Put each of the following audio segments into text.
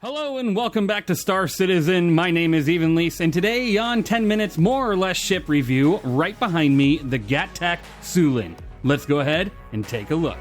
Hello and welcome back to Star Citizen. My name is Evenlease, and today on 10 Minutes More or Less Ship Review, right behind me, the Gatac Syulen. Let's go ahead and take a look.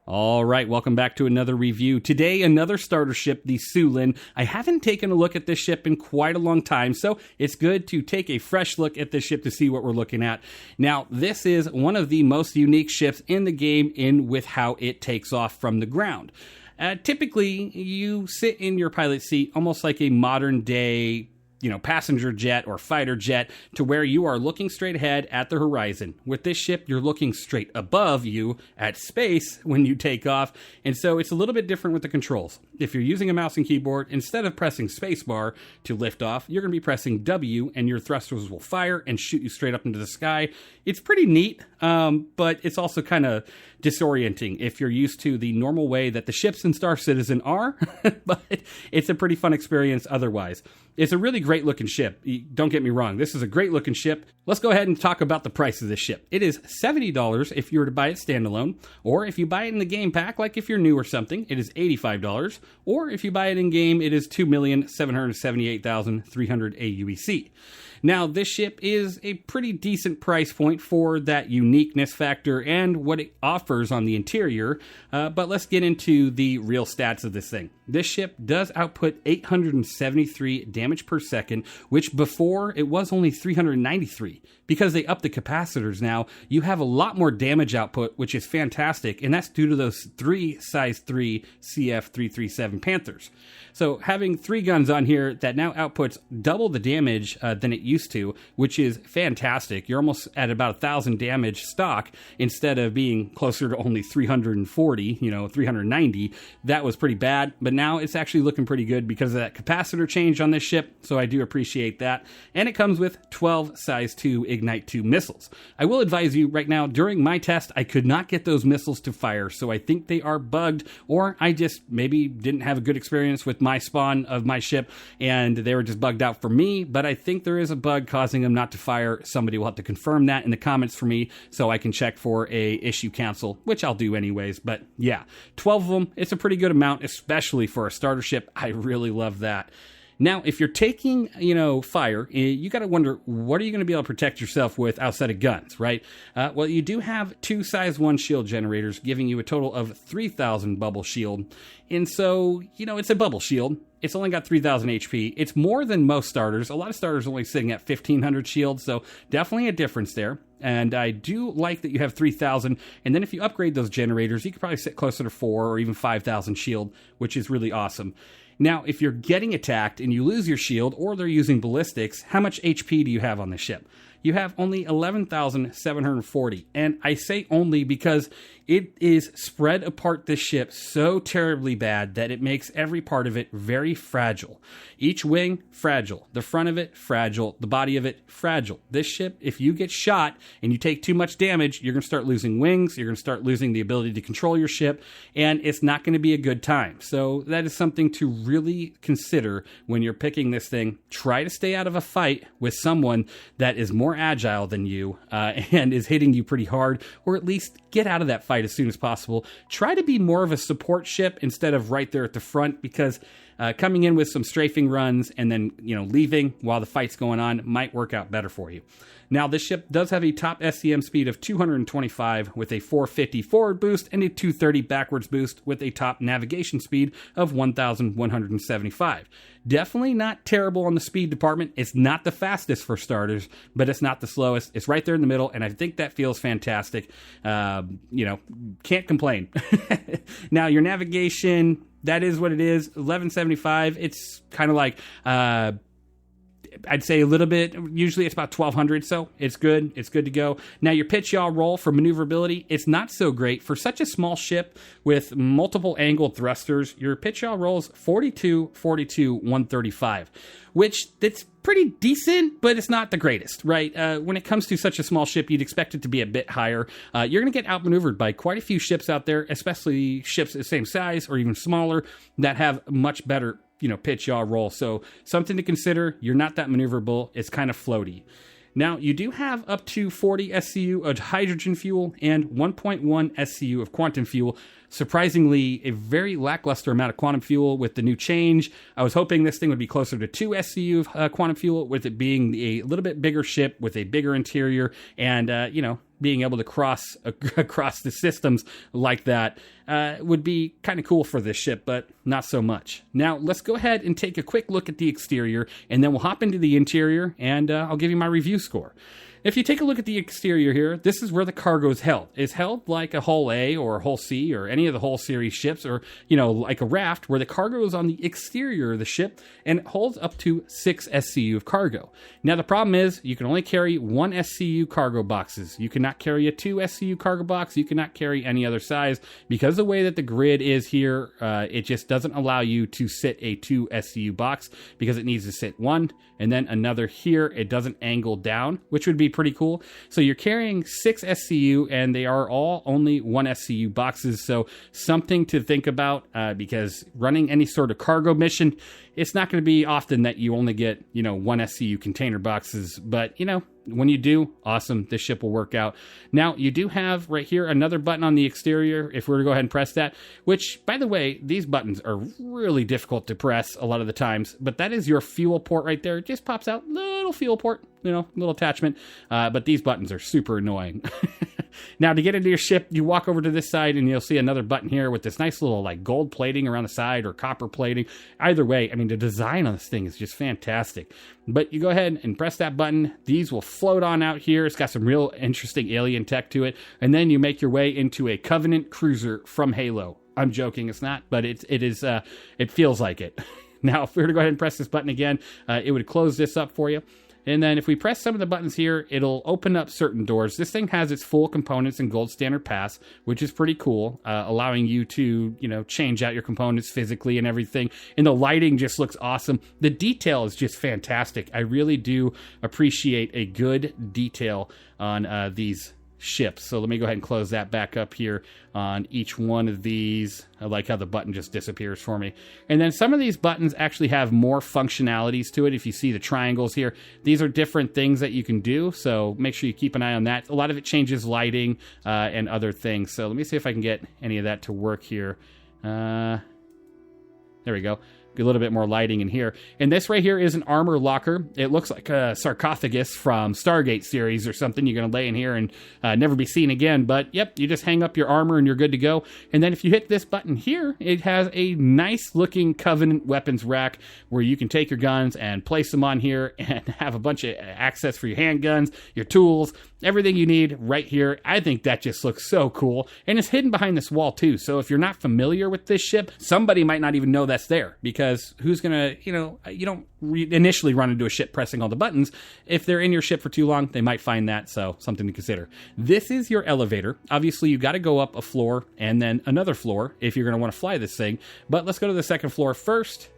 All right, welcome back to another review. Today, another starter ship, the Syulen. I haven't taken a look at this ship in quite a long time, so it's good to take a fresh look at this ship to see what we're looking at. Now, this is one of the most unique ships in the game with how it takes off from the ground. Typically, you sit in your pilot seat almost like a modern day passenger jet or fighter jet, to where you are looking straight ahead at the horizon. With this ship, you're looking straight above you at space when you take off, and so it's a little bit different with the controls. If you're using a mouse and keyboard, instead of pressing spacebar to lift off, you're going to be pressing W, and your thrusters will fire and shoot you straight up into the sky. It's pretty neat, but it's also kind of disorienting if you're used to the normal way that the ships in Star Citizen are, but it's a pretty fun experience otherwise. It's a really great looking ship. Don't get me wrong, this is a great looking ship. Let's go ahead and talk about the price of this ship. It is $70 if you were to buy it standalone, or if you buy it in the game pack, like if you're new or something, it is $85, or if you buy it in game, it is $2,778,300 aUEC. Now, this ship is a pretty decent price point for that uniqueness factor and what it offers on the interior, but let's get into the real stats of this thing. This ship does output 873 damage per second, which before it was only 393. Because they upped the capacitors now, you have a lot more damage output, which is fantastic, and that's due to those three size 3 CF337 Panthers. So having 3 guns on here that now outputs double the damage than it used to, which is fantastic. You're almost at about 1,000 damage stock instead of being closer to only 340, 390. That was pretty bad, but now it's actually looking pretty good because of that capacitor change on this ship, so I do appreciate that. And it comes with 12 size 2 Ignite 2 missiles. I will advise you right now, during my test, I could not get those missiles to fire, so I think they are bugged, or I just maybe didn't have a good experience with my spawn of my ship, and they were just bugged out for me, but I think there is a bug causing them not to fire. Somebody will have to confirm that in the comments for me, so I can check for a issue cancel, which I'll do anyways, but yeah, 12 of them, it's a pretty good amount, especially for a starter ship. I really love that. Now, if you're taking, fire, you got to wonder, what are you going to be able to protect yourself with outside of guns, right? Well, you do have 2 size 1 shield generators, giving you a total of 3,000 bubble shield. And so, it's a bubble shield. It's only got 3,000 HP. It's more than most starters. A lot of starters are only sitting at 1,500 shield, so definitely a difference there. And I do like that you have 3,000, and then if you upgrade those generators, you could probably sit closer to 4 or even 5,000 shield, which is really awesome. Now, if you're getting attacked and you lose your shield, or they're using ballistics, how much HP do you have on this ship? You have only 11,740, and I say only because it is spread apart, this ship, so terribly bad that it makes every part of it very fragile. Each wing, fragile. The front of it, fragile. The body of it, fragile. This ship, if you get shot and you take too much damage, you're going to start losing wings, you're going to start losing the ability to control your ship, and it's not going to be a good time. So that is something to really consider when you're picking this thing. Try to stay out of a fight with someone that is more agile than you and is hitting you pretty hard, or at least get out of that fight as soon as possible. Try to be more of a support ship instead of right there at the front, because coming in with some strafing runs and then leaving while the fight's going on might work out better for you. Now, this ship does have a top SCM speed of 225 with a 450 forward boost and a 230 backwards boost with a top navigation speed of 1,175. Definitely not terrible on the speed department. It's not the fastest for starters, but it's not the slowest. It's right there in the middle, and I think that feels fantastic. Can't complain. Now, your navigation, that is what it is. 1175. It's kind of like I'd say a little bit. Usually it's about 1200, so it's good. It's good to go. Now, your pitch yaw roll for maneuverability, it's not so great. For such a small ship with multiple angled thrusters, your pitch yaw rolls 42, 42, 135, which that's pretty decent, but it's not the greatest, right? When it comes to such a small ship, you'd expect it to be a bit higher. You're going to get outmaneuvered by quite a few ships out there, especially ships the same size or even smaller that have much better pitch yaw roll. So something to consider. You're not that maneuverable. It's kind of floaty. Now, you do have up to 40 SCU of hydrogen fuel and 1.1 SCU of quantum fuel. Surprisingly, a very lackluster amount of quantum fuel with the new change. I was hoping this thing would be closer to 2 SCU of quantum fuel, with it being a little bit bigger ship with a bigger interior and, being able to cross across the systems like that would be kind of cool for this ship, but not so much. Now, let's go ahead and take a quick look at the exterior, and then we'll hop into the interior, and I'll give you my review score. If you take a look at the exterior here, this is where the cargo is held. It's held like a Hull A or a Hull C or any of the Hull series ships, or, like a raft, where the cargo is on the exterior of the ship and it holds up to 6 SCU of cargo. Now, the problem is you can only carry 1 SCU cargo boxes. You cannot carry a 2 SCU cargo box. You cannot carry any other size because the way that the grid is here, it just doesn't allow you to sit a 2 SCU box because it needs to sit one and then another here. It doesn't angle down, which would be pretty cool. So you're carrying 6 SCU, and they are all only 1 SCU boxes. So something to think about, because running any sort of cargo mission, it's not going to be often that you only get, 1 SCU container boxes. But, when you do, awesome, this ship will work out. Now, you do have right here another button on the exterior, if we were to go ahead and press that, which, by the way, these buttons are really difficult to press a lot of the times, but that is your fuel port right there. It just pops out, little fuel port, little attachment, but these buttons are super annoying. Now, to get into your ship, you walk over to this side and you'll see another button here with this nice little like gold plating around the side or copper plating. Either way, the design on this thing is just fantastic. But you go ahead and press that button. These will float on out here. It's got some real interesting alien tech to it. And then you make your way into a Covenant cruiser from Halo. I'm joking, it's not, but it feels like it. Now, if we were to go ahead and press this button again, it would close this up for you. And then if we press some of the buttons here, it'll open up certain doors. This thing has its full components in gold standard pass, which is pretty cool, allowing you to, change out your components physically and everything. And the lighting just looks awesome. The detail is just fantastic. I really do appreciate a good detail on these ships. So let me go ahead and close that back up here on each one of these. I like how the button just disappears for me. And then some of these buttons actually have more functionalities to it. If you see the triangles here, these are different things that you can do. So make sure you keep an eye on that. A lot of it changes lighting and other things. So let me see if I can get any of that to work here. There we go. A little bit more lighting in here. And this right here is an armor locker. It looks like a sarcophagus from Stargate series or something you're going to lay in here and never be seen again. But yep, you just hang up your armor and you're good to go. And then if you hit this button here, it has a nice looking Covenant weapons rack where you can take your guns and place them on here and have a bunch of access for your handguns, your tools, everything you need right here. I think that just looks so cool. And it's hidden behind this wall too. So if you're not familiar with this ship, somebody might not even know that's there, because who's going to, you don't initially run into a ship pressing all the buttons. If they're in your ship for too long, they might find that. So something to consider. This is your elevator. Obviously, you got to go up a floor and then another floor if you're going to want to fly this thing. But let's go to the second floor first.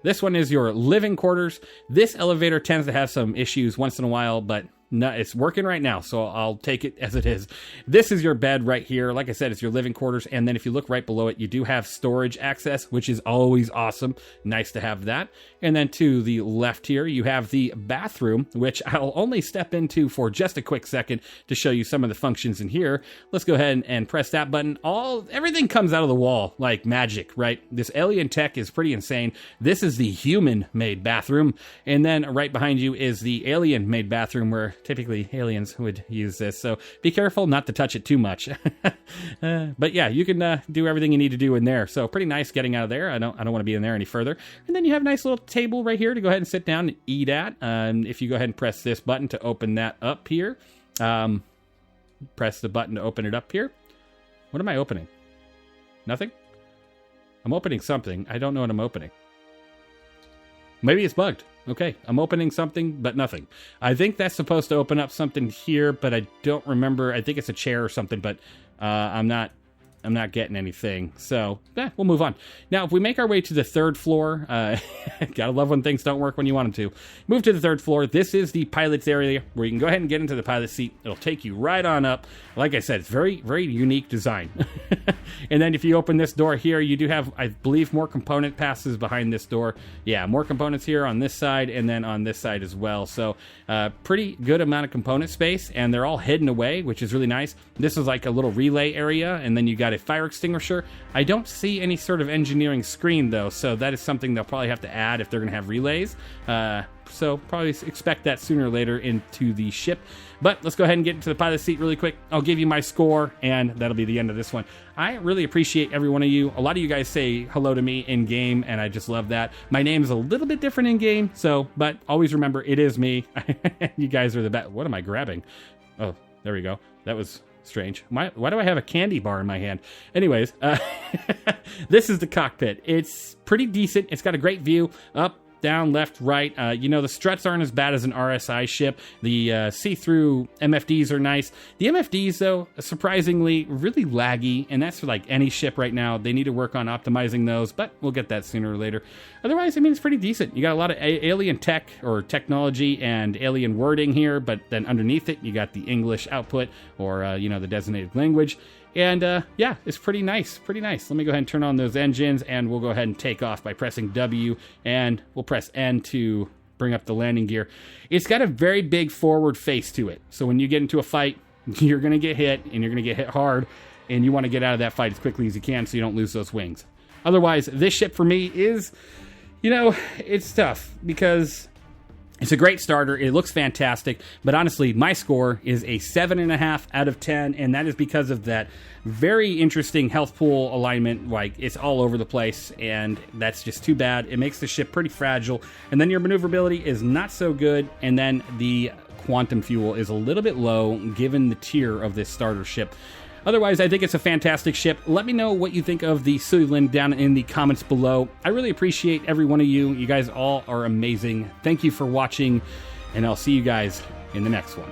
This one is your living quarters. This elevator tends to have some issues once in a while, but no, it's working right now, so I'll take it as it is. This is your bed right here. Like I said, it's your living quarters, and then if you look right below it, you do have storage access, which is always awesome. Nice to have that. And then to the left here, you have the bathroom, which I'll only step into for just a quick second to show you some of the functions in here. Let's go ahead and press that button. Everything comes out of the wall like magic, right? This alien tech is pretty insane. This is the human-made bathroom, and then right behind you is the alien-made bathroom where where typically aliens would use this. So be careful not to touch it too much. But yeah, you can do everything you need to do in there. So pretty nice getting out of there. I don't want to be in there any further. And then you have a nice little table right here to go ahead and sit down and eat at. If you go ahead and press this button to open that up here, press the button to open it up here. What am I opening? Nothing? I'm opening something. I don't know what I'm opening. Maybe it's bugged. Okay, I'm opening something, but nothing. I think that's supposed to open up something here, but I don't remember. I think it's a chair or something, but I'm not getting anything. So, we'll move on. Now, if we make our way to the third floor, gotta love when things don't work when you want them to. Move to the third floor. This is the pilot's area where you can go ahead and get into the pilot seat. It'll take you right on up. Like I said, it's very, very unique design. And then if you open this door here, you do have, I believe, more component passes behind this door. Yeah, more components here on this side and then on this side as well. So, pretty good amount of component space, and they're all hidden away, which is really nice. This is like a little relay area, and then you got a fire extinguisher. I don't see any sort of engineering screen though, so that is something they'll probably have to add if they're going to have relays. So probably expect that sooner or later into the ship. But let's go ahead and get into the pilot seat really quick. I'll give you my score, and that'll be the end of this one. I really appreciate every one of you. A lot of you guys say hello to me in game, and I just love that. My name is a little bit different in game, but always remember it is me. You guys are the best. What am I grabbing? Oh, there we go. That was strange. Why do I have a candy bar in my hand? Anyways, this is the cockpit. It's pretty decent. It's got a great view. Up, down, left, right. The struts aren't as bad as an RSI ship. The see-through MFDs are nice. The MFDs, though, surprisingly, really laggy, and that's for like any ship right now. They need to work on optimizing those, but we'll get that sooner or later. Otherwise, it's pretty decent. You got a lot of alien tech or technology and alien wording here, but then underneath it, you got the English output or, the designated language. And, it's pretty nice, pretty nice. Let me go ahead and turn on those engines, and we'll go ahead and take off by pressing W, and we'll press N to bring up the landing gear. It's got a very big forward face to it. So when you get into a fight, you're going to get hit, and you're going to get hit hard, and you want to get out of that fight as quickly as you can so you don't lose those wings. Otherwise, this ship for me is, it's tough because it's a great starter. It looks fantastic. But honestly, my score is a 7.5 out of 10. And that is because of that very interesting health pool alignment. Like, it's all over the place. And that's just too bad. It makes the ship pretty fragile. And then your maneuverability is not so good. And then the quantum fuel is a little bit low given the tier of this starter ship. Otherwise, I think it's a fantastic ship. Let me know what you think of the Syulen down in the comments below. I really appreciate every one of you. You guys all are amazing. Thank you for watching, and I'll see you guys in the next one.